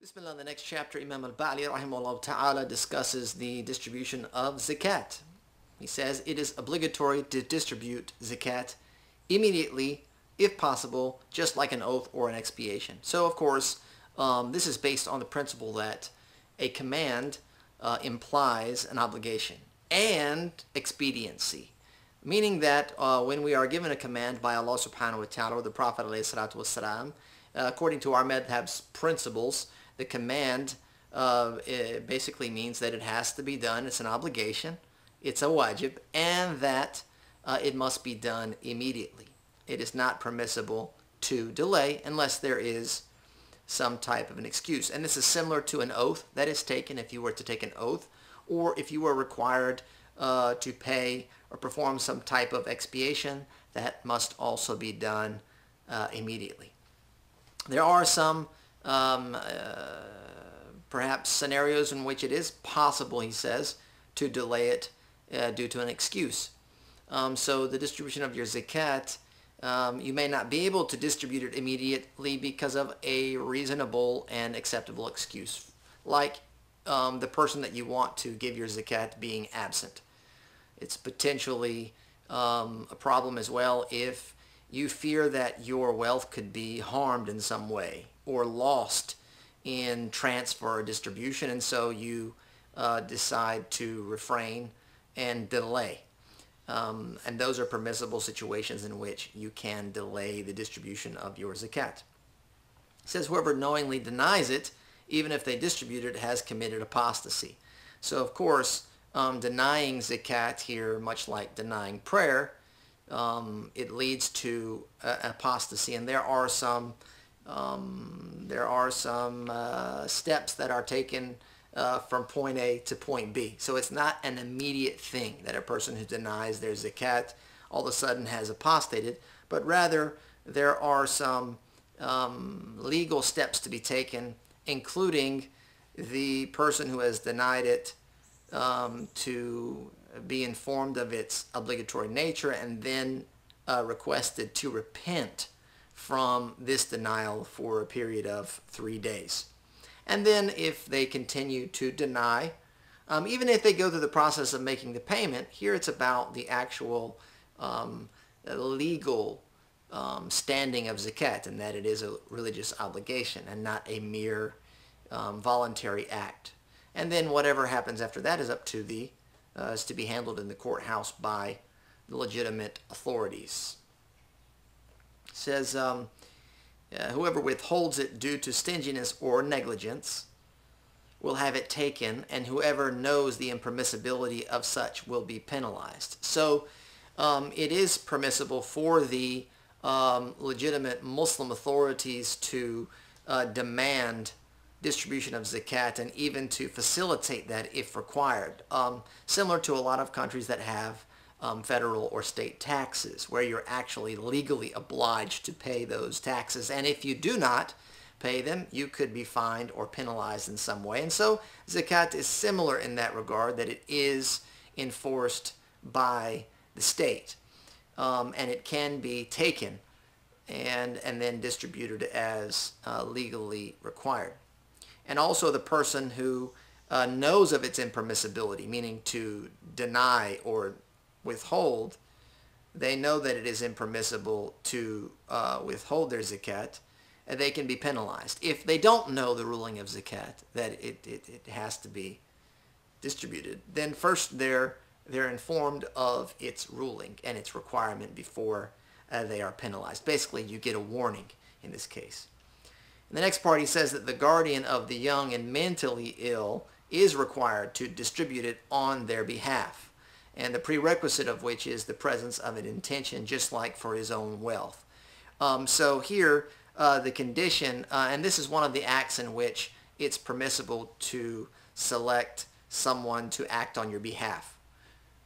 Bismillah, the next chapter, Imam al-Ba'li rahimahullah ta'ala discusses the distribution of zakat. He says it is obligatory to distribute zakat immediately, if possible, just like an oath or an expiation. So, of course, this is based on the principle that a command implies an obligation and expediency, meaning that when we are given a command by Allah subhanahu wa ta'ala or the Prophet alayhi salatu wasalam, according to our madhab's principles, the command it basically means that it has to be done. It's an obligation. It's a wajib, and that it must be done immediately. It is not permissible to delay unless there is some type of an excuse. And this is similar to an oath that is taken if you were to take an oath, or if you were required to pay or perform some type of expiation, that must also be done immediately. There are some perhaps scenarios in which it is possible, he says, to delay it due to an excuse. So the distribution of your zakat, you may not be able to distribute it immediately because of a reasonable and acceptable excuse, like the person that you want to give your zakat being absent. It's potentially a problem as well if you fear that your wealth could be harmed in some way or lost in transfer or distribution, and so you decide to refrain and delay. And those are permissible situations in which you can delay the distribution of your zakat. It says whoever knowingly denies it, even if they distribute it, has committed apostasy. So of course, denying zakat here, much like denying prayer, it leads to apostasy, and there are some steps that are taken from point A to point B. So it's not an immediate thing that a person who denies their zakat all of a sudden has apostated, but rather there are some legal steps to be taken, including the person who has denied it to be informed of its obligatory nature and then requested to repent from this denial for a period of 3 days. And then if they continue to deny, even if they go through the process of making the payment, here it's about the actual legal standing of zakat, and that it is a religious obligation and not a mere voluntary act. And then whatever happens after that is up to the is to be handled in the courthouse by the legitimate authorities. It says, whoever withholds it due to stinginess or negligence will have it taken, and whoever knows the impermissibility of such will be penalized. So it is permissible for the legitimate Muslim authorities to demand distribution of zakat and even to facilitate that if required. Similar to a lot of countries that have federal or state taxes, where you're actually legally obliged to pay those taxes, and if you do not pay them, you could be fined or penalized in some way. And so zakat is similar in that regard, that it is enforced by the state, and it can be taken and then distributed as legally required. And also the person who knows of its impermissibility, meaning to deny or withhold, they know that it is impermissible to withhold their zakat, and they can be penalized. If they don't know the ruling of zakat, that it has to be distributed, then first they're informed of its ruling and its requirement before they are penalized. Basically, you get a warning in this case. In the next part, he says that the guardian of the young and mentally ill is required to distribute it on their behalf, and the prerequisite of which is the presence of an intention, just like for his own wealth. So here, the condition, and this is one of the acts in which it's permissible to select someone to act on your behalf,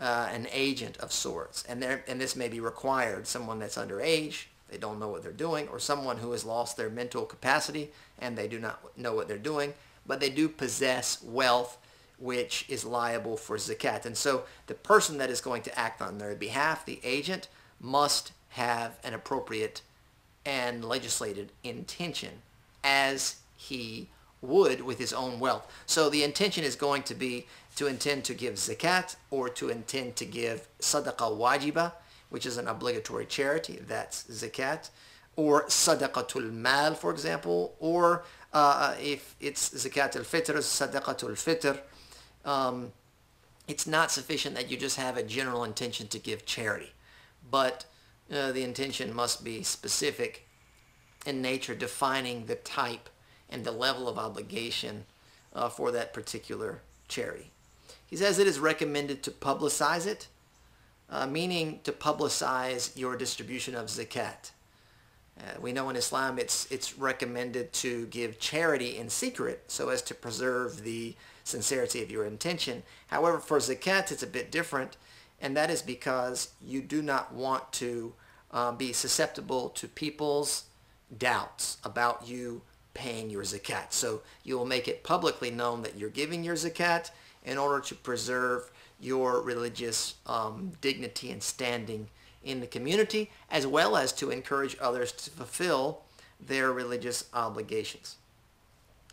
an agent of sorts, and this may be required, someone that's underage, they don't know what they're doing, or someone who has lost their mental capacity and they do not know what they're doing, but they do possess wealth which is liable for zakat. And so the person that is going to act on their behalf, the agent, must have an appropriate and legislated intention as he would with his own wealth. So the intention is going to be to intend to give zakat or to intend to give sadaqah wajiba, which is an obligatory charity, that's zakat, or sadaqatul mal, for example, or if it's zakat al-fitr, sadaqatul fitr. It's not sufficient that you just have a general intention to give charity, but the intention must be specific in nature, defining the type and the level of obligation for that particular charity. He says it is recommended to publicize it, meaning to publicize your distribution of zakat. We know in Islam it's recommended to give charity in secret so as to preserve the sincerity of your intention. However, for zakat it's a bit different, and that is because you do not want to be susceptible to people's doubts about you paying your zakat. So you will make it publicly known that you're giving your zakat in order to preserve your religious dignity and standing in the community, as well as to encourage others to fulfill their religious obligations.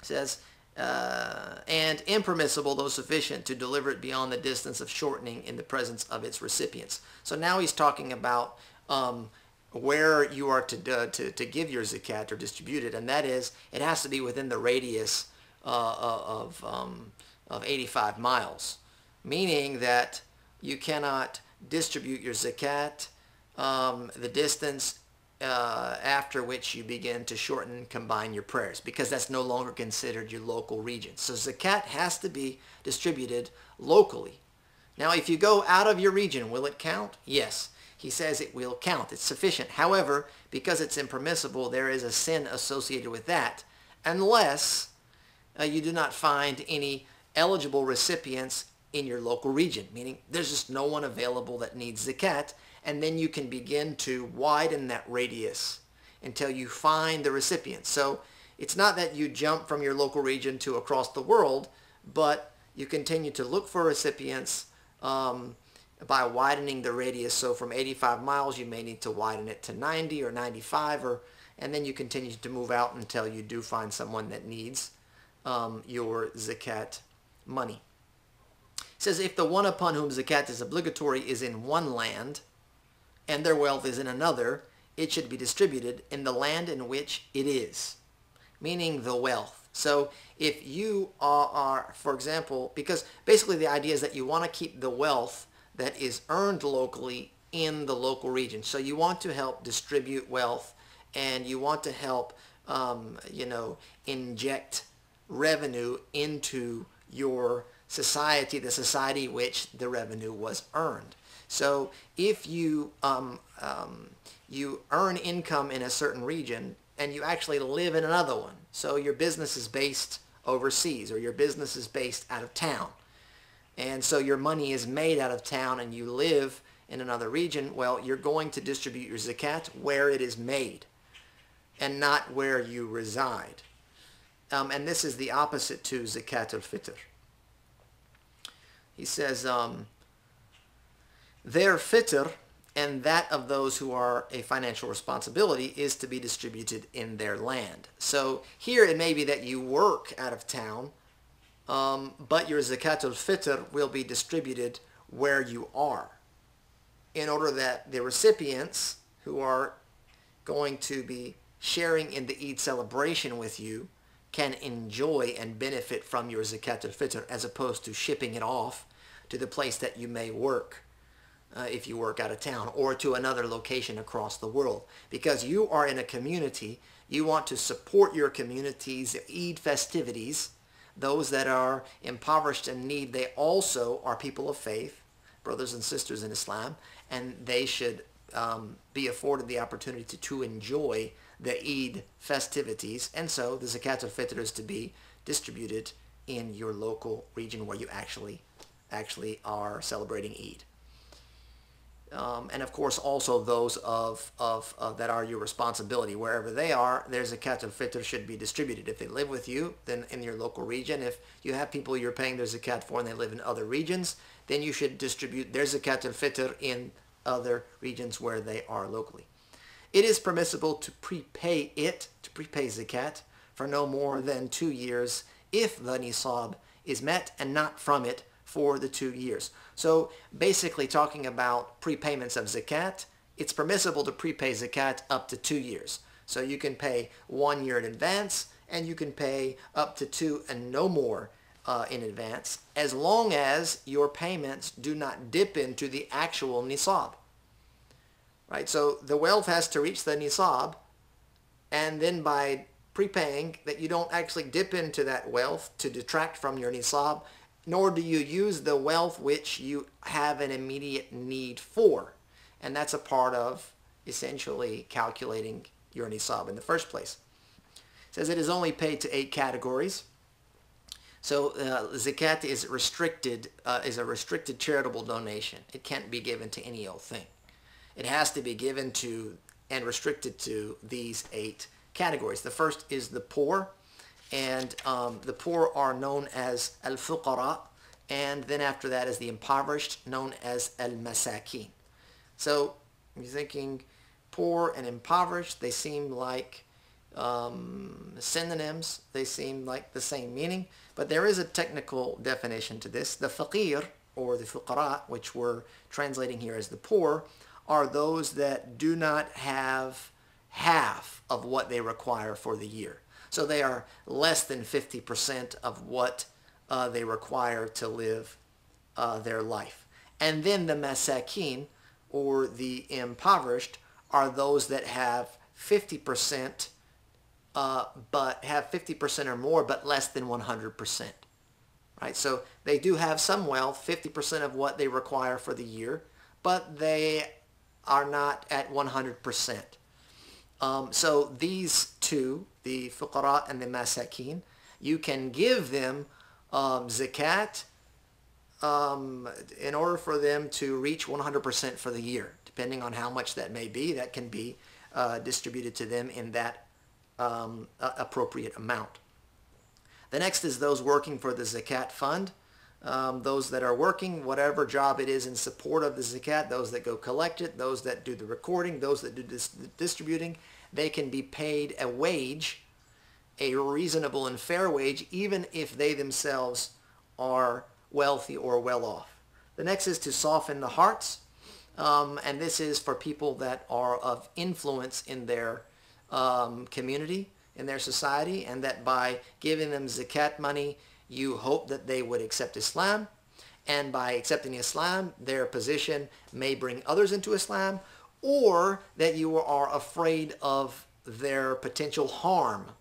It says, and impermissible, though sufficient, to deliver it beyond the distance of shortening in the presence of its recipients. So now he's talking about where you are to give your zakat or distribute it, and that is, it has to be within the radius of 85 miles, meaning that you cannot distribute your zakat the distance after which you begin to shorten and combine your prayers, because that's no longer considered your local region. So zakat has to be distributed locally. Now, if you go out of your region, will it count? Yes. He says it will count. It's sufficient. However, because it's impermissible, there is a sin associated with that, unless you do not find any eligible recipients in your local region, meaning there's just no one available that needs zakat, and then you can begin to widen that radius until you find the recipients. So it's not that you jump from your local region to across the world, but you continue to look for recipients by widening the radius. So from 85 miles, you may need to widen it to 90 or 95, and then you continue to move out until you do find someone that needs your zakat money. It says, if the one upon whom zakat is obligatory is in one land and their wealth is in another, it should be distributed in the land in which it is, meaning the wealth. So if you are, for example, because basically the idea is that you want to keep the wealth that is earned locally in the local region. So you want to help distribute wealth, and you want to help, inject revenue into your society, the society which the revenue was earned. So if you you earn income in a certain region and you actually live in another one, so your business is based overseas or your business is based out of town, and so your money is made out of town and you live in another region, well, you're going to distribute your zakat where it is made and not where you reside. And this is the opposite to zakat al-fitr. He says, their fitr and that of those who are a financial responsibility is to be distributed in their land. So here it may be that you work out of town, but your zakat al-fitr will be distributed where you are, in order that the recipients who are going to be sharing in the Eid celebration with you can enjoy and benefit from your zakat al-fitr, as opposed to shipping it off to the place that you may work if you work out of town, or to another location across the world. Because you are in a community, you want to support your community's Eid festivities. Those that are impoverished and in need, they also are people of faith, brothers and sisters in Islam, and they should be afforded the opportunity to enjoy the Eid festivities. And so the zakat al-fitr is to be distributed in your local region where you actually are celebrating Eid. And of course also those of that are your responsibility, wherever they are, their zakat al-fitr should be distributed. If they live with you, then in your local region. If you have people you're paying their zakat for and they live in other regions, then you should distribute their zakat al-fitr in other regions where they are locally. It is permissible to prepay zakat for no more than 2 years if the nisab is met, and not from it for the 2 years. So basically talking about prepayments of zakat, it's permissible to prepay zakat up to 2 years. So you can pay 1 year in advance, and you can pay up to 2 and no more in advance, as long as your payments do not dip into the actual nisab. Right? So the wealth has to reach the nisab, and then by prepaying that, you don't actually dip into that wealth to detract from your nisab, nor do you use the wealth which you have an immediate need for. And that's a part of essentially calculating your nisab in the first place. It says it is only paid to 8 categories. So zakat is restricted, is a restricted charitable donation. It can't be given to any old thing. It has to be given to and restricted to these 8 categories. The first is the poor, and the poor are known as al-fuqara, and then after that is the impoverished, known as al-masakin. So you're thinking poor and impoverished, they seem like synonyms. They seem like the same meaning, but there is a technical definition to this. The faqir, or the fuqara, which we're translating here as the poor, are those that do not have half of what they require for the year. So they are less than 50% of what they require to live their life. And then the masakin, or the impoverished, are those that have 50%, but have 50% or more, but less than 100%. Right? So they do have some wealth, 50% of what they require for the year, but they are not at 100%. So these two, the fuqara and the masakin, you can give them zakat in order for them to reach 100% for the year. Depending on how much that may be, that can be distributed to them in that appropriate amount. The next is those working for the zakat fund. Those that are working, whatever job it is in support of the zakat, those that go collect it, those that do the recording, those that do the distributing, they can be paid a wage, a reasonable and fair wage, even if they themselves are wealthy or well off. The next is to soften the hearts, and this is for people that are of influence in their community, in their society, and that by giving them zakat money, you hope that they would accept Islam, and by accepting Islam, their position may bring others into Islam, or that you are afraid of their potential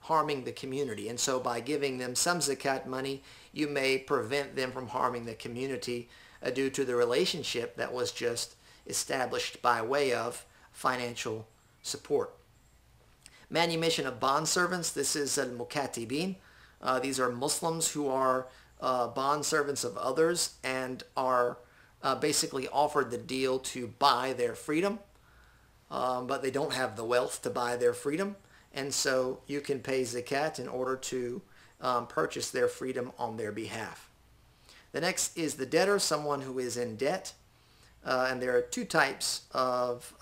harming the community. And so by giving them some zakat money, you may prevent them from harming the community due to the relationship that was just established by way of financial support. Manumission of bondservants, this is al-mukatibin. These are Muslims who are bondservants of others and are basically offered the deal to buy their freedom, but they don't have the wealth to buy their freedom, and so you can pay zakat in order to purchase their freedom on their behalf. The next is the debtor, someone who is in debt, and there are 2 types of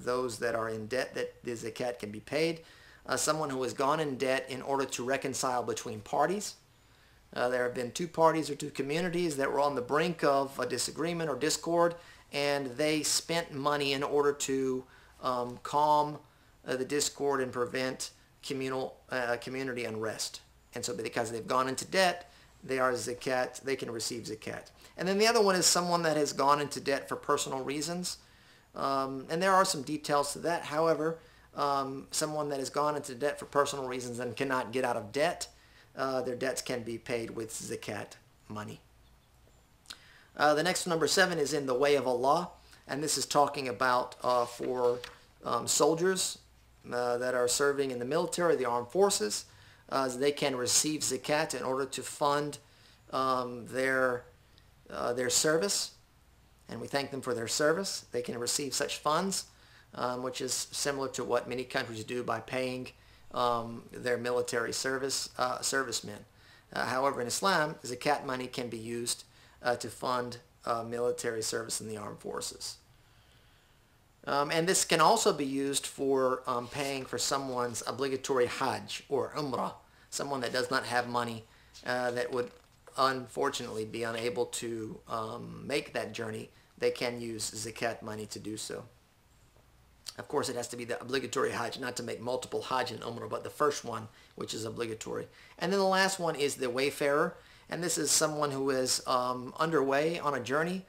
those that are in debt that the zakat can be paid. Someone who has gone in debt in order to reconcile between parties. There have been 2 parties or 2 communities that were on the brink of a disagreement or discord, and they spent money in order to calm the discord and prevent community unrest. And so because they've gone into debt, they are zakat, they can receive zakat. And then the other one is someone that has gone into debt for personal reasons. And there are some details to that. However, someone that has gone into debt for personal reasons and cannot get out of debt, their debts can be paid with zakat money. The next, number 7, is in the way of Allah, and this is talking about for soldiers that are serving in the military, the armed forces. They can receive zakat in order to fund their service, and we thank them for their service. They can receive such funds, which is similar to what many countries do by paying their military servicemen. However, in Islam, zakat money can be used to fund military service in the armed forces. And this can also be used for paying for someone's obligatory Hajj or Umrah. someone that does not have money that would unfortunately be unable to make that journey, they can use zakat money to do so. Of course, it has to be the obligatory Hajj, not to make multiple Hajj and Umrah, but the first one, which is obligatory. And then the last one is the wayfarer. And this is someone who is underway on a journey,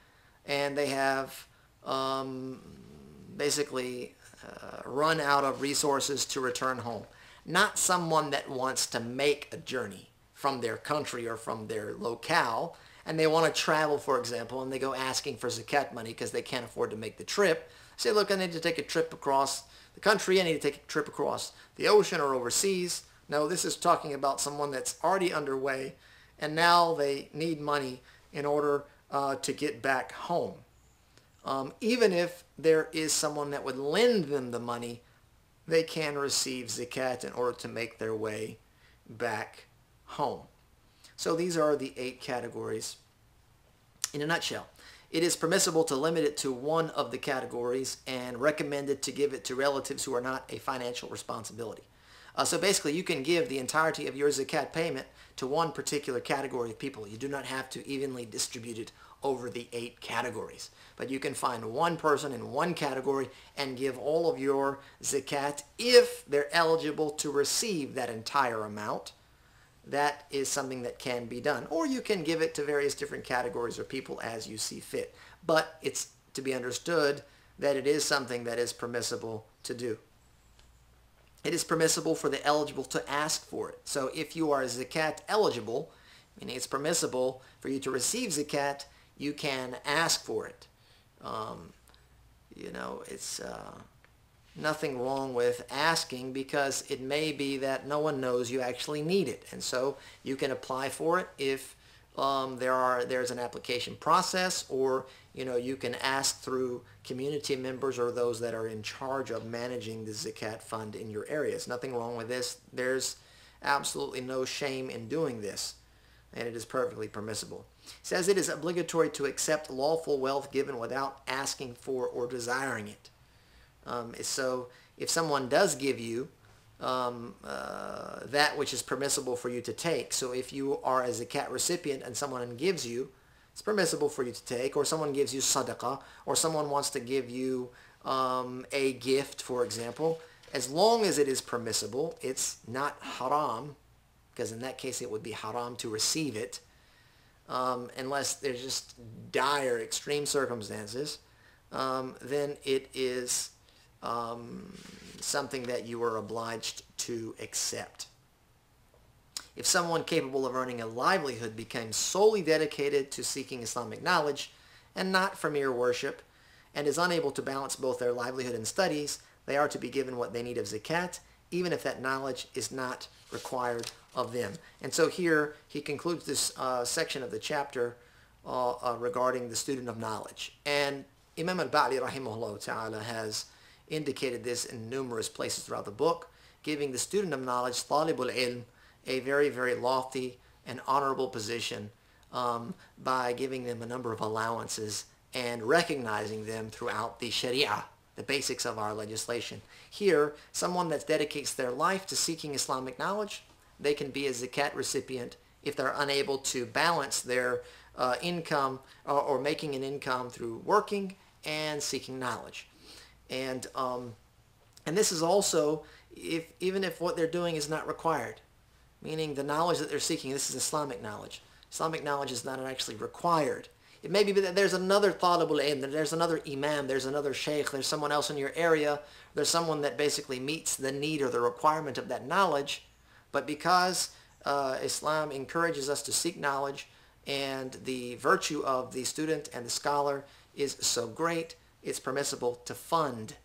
and they have basically run out of resources to return home. Not someone that wants to make a journey from their country or from their locale, and they want to travel, for example, and they go asking for zakat money because they can't afford to make the trip. Say, look, I need to take a trip across the country, I need to take a trip across the ocean or overseas. No, this is talking about someone that's already underway, and now they need money in order to get back home. Even if there is someone that would lend them the money, they can receive zakat in order to make their way back home. So these are the 8 categories in a nutshell. It is permissible to limit it to one of the categories and recommended to give it to relatives who are not a financial responsibility. So basically, you can give the entirety of your zakat payment to one particular category of people. You do not have to evenly distribute it over the 8 categories. But you can find one person in one category and give all of your zakat if they're eligible to receive that entire amount. That is something that can be done. Or you can give it to various different categories or people as you see fit. But it's to be understood that it is something that is permissible to do. It is permissible for the eligible to ask for it. So if you are zakat eligible, meaning it's permissible for you to receive zakat, you can ask for it. It's nothing wrong with asking, because it may be that no one knows you actually need it. And so you can apply for it if there's an application process, or you can ask through community members or those that are in charge of managing the zakat fund in your area. There's nothing wrong with this. There's absolutely no shame in doing this, and it is perfectly permissible. It says it is obligatory to accept lawful wealth given without asking for or desiring it. So if someone does give you that which is permissible for you to take, so if you are a zakat recipient and someone gives you, it's permissible for you to take, or someone gives you sadaqah, or someone wants to give you a gift, for example, as long as it is permissible, it's not haram, because in that case it would be haram to receive it, unless there's just dire extreme circumstances, then it is something that you are obliged to accept. If someone capable of earning a livelihood became solely dedicated to seeking Islamic knowledge and not for mere worship, and is unable to balance both their livelihood and studies, they are to be given what they need of zakat, even if that knowledge is not required of them. And so here he concludes this section of the chapter regarding the student of knowledge. And Imam al-Ba'li rahimahullah ta'ala has indicated this in numerous places throughout the book, giving the student of knowledge, talibul ilm, a very, very lofty and honorable position by giving them a number of allowances and recognizing them throughout the Sharia, the basics of our legislation. Here, someone that dedicates their life to seeking Islamic knowledge, they can be a zakat recipient if they're unable to balance their income or making an income through working and seeking knowledge. And this is also even if what they're doing is not required, meaning the knowledge that they're seeking, this is Islamic knowledge. Islamic knowledge is not actually required. It may be that there's another talibul ilm, that there's another imam, there's another sheikh, there's someone else in your area, there's someone that basically meets the need or the requirement of that knowledge, but because Islam encourages us to seek knowledge, and the virtue of the student and the scholar is so great, it's permissible to fund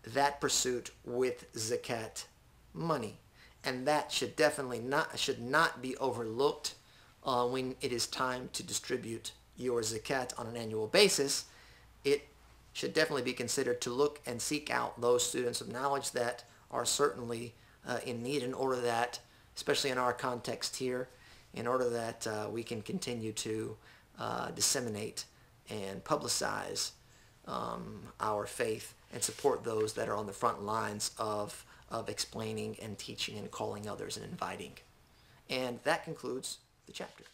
that pursuit with zakat money. And that should definitely not be overlooked when it is time to distribute your zakat on an annual basis. It should definitely be considered to look and seek out those students of knowledge that are certainly in need, in order that, especially in our context here, in order that we can continue to disseminate and publicize our faith and support those that are on the front lines of of explaining and teaching and calling others and inviting. And that concludes the chapter.